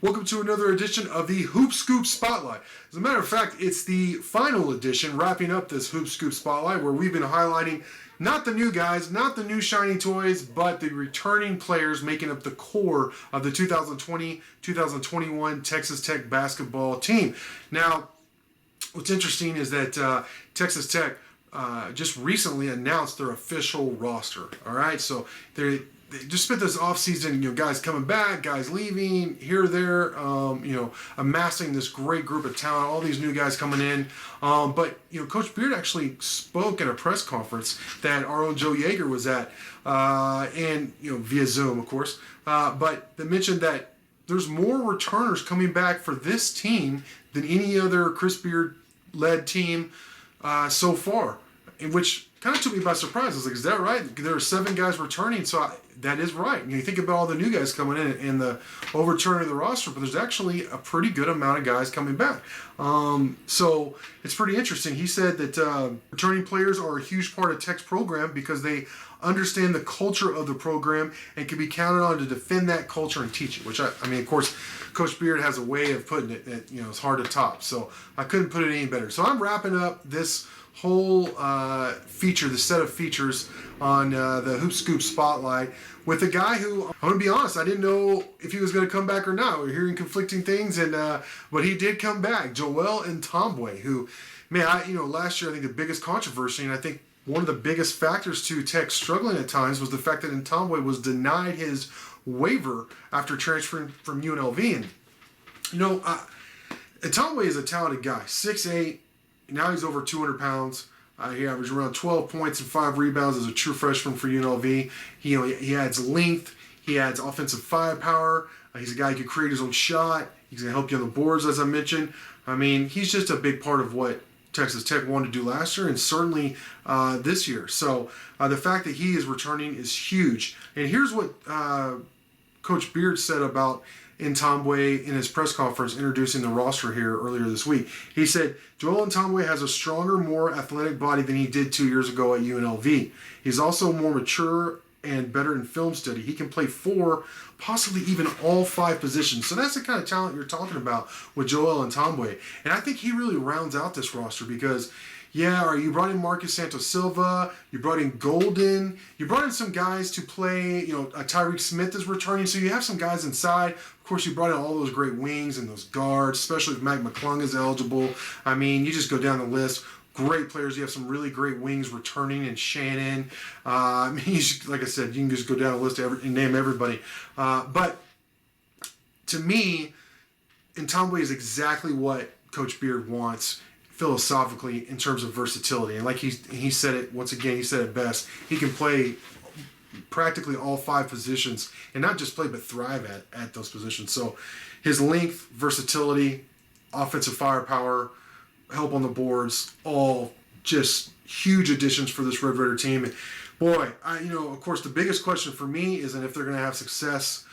Welcome to another edition of the Hoop Scoop Spotlight. As a matter of fact, it's the final edition, wrapping up this Hoop Scoop Spotlight, where we've been highlighting not the new guys, not the new shiny toys, but the returning players making up the core of the 2020-2021 Texas Tech basketball team. Now, what's interesting is that Texas Tech just recently announced their official roster. All right, so they just spent this offseason, guys coming back, guys leaving, here or there, amassing this great group of talent, all these new guys coming in. But Coach Beard actually spoke in a press conference that our own Joe Yeager was at, and via Zoom, of course. But they mentioned that there's more returners coming back for this team than any other Chris Beard-led team so far, in which kind of took me by surprise. I was like, is that right? There are 7 guys returning, so that is right. You think about all the new guys coming in and the overturning of the roster, but there's actually a pretty good amount of guys coming back. So it's pretty interesting. He said that returning players are a huge part of Tech's program because they understand the culture of the program and can be counted on to defend that culture and teach it, which I mean, of course, Coach Beard has a way of putting it that, it's hard to top. So I couldn't put it any better. So I'm wrapping up this whole feature, the set of features on the Hoop Scoop Spotlight with a guy who, I'm going to be honest, I didn't know if he was going to come back or not. We're hearing conflicting things, but he did come back. Joel Ntambwe, who, man, last year I think the biggest controversy, and I think one of the biggest factors to Tech struggling at times, was the fact that Ntambwe was denied his waiver after transferring from UNLV. And Ntambwe is a talented guy, 6'8". Now he's over 200 pounds. He averaged around 12 points and 5 rebounds as a true freshman for UNLV. He adds length. He adds offensive firepower. He's a guy who can create his own shot. He's going to help you on the boards, as I mentioned. I mean, he's just a big part of what Texas Tech wanted to do last year and certainly this year. So the fact that he is returning is huge. And here's what Coach Beard said about Ntambwe in his press conference introducing the roster here earlier this week. He said, Joel Ntambwe has a stronger, more athletic body than he did 2 years ago at UNLV. He's also more mature and better in film study. He can play 4, possibly even all 5 positions. So that's the kind of talent you're talking about with Joel Ntambwe. And I think he really rounds out this roster because, you brought in Marcus Santos Silva, you brought in Golden, you brought in some guys to play, Tyreek Smith is returning, so you have some guys inside. Of course, you brought in all those great wings and those guards, especially if Mac McClung is eligible. I mean, you just go down the list. Great players. You have some really great wings returning, and Shannon. Like I said, you can just go down the list and name everybody. But to me, Ntambwe is exactly what Coach Beard wants philosophically in terms of versatility. And like he said it, once again, he said it best. He can play practically all 5 positions, and not just play, but thrive at those positions. So his length, versatility, offensive firepower, help on the boards, all just huge additions for this Red Raider team. And boy, of course, the biggest question for me isn't if they're going to have success.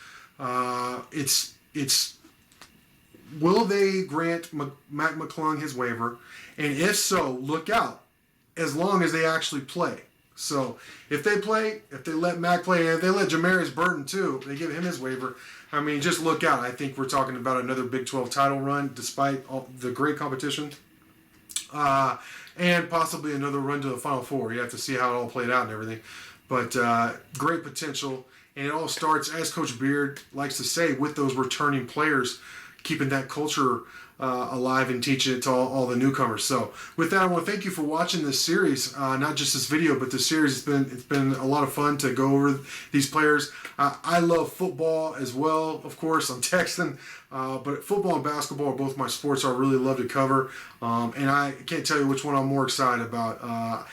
It's will they grant Mac McClung his waiver? And if so, look out, as long as they actually play. So if they play, if they let Mac play, and if they let Jamarius Burton too, they give him his waiver, I mean, just look out. I think we're talking about another Big 12 title run despite all the great competition. And possibly another run to the Final Four. You have to see how it all played out and everything. But great potential. And it all starts, as Coach Beard likes to say, with those returning players, keeping that culture alive and teaching it to all the newcomers. So with that, I want to thank you for watching this series, not just this video, but this series. It's been a lot of fun to go over these players. I love football as well, of course. I'm Texan, but football and basketball are both my sports I really love to cover, and I can't tell you which one I'm more excited about.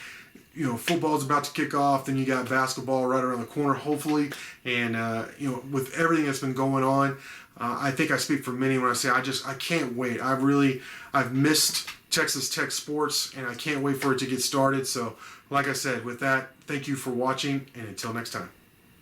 Football's about to kick off, then you got basketball right around the corner, hopefully, and with everything that's been going on, I think I speak for many when I say I can't wait. I've missed Texas Tech sports, and I can't wait for it to get started. So, like I said, with that, thank you for watching, and until next time.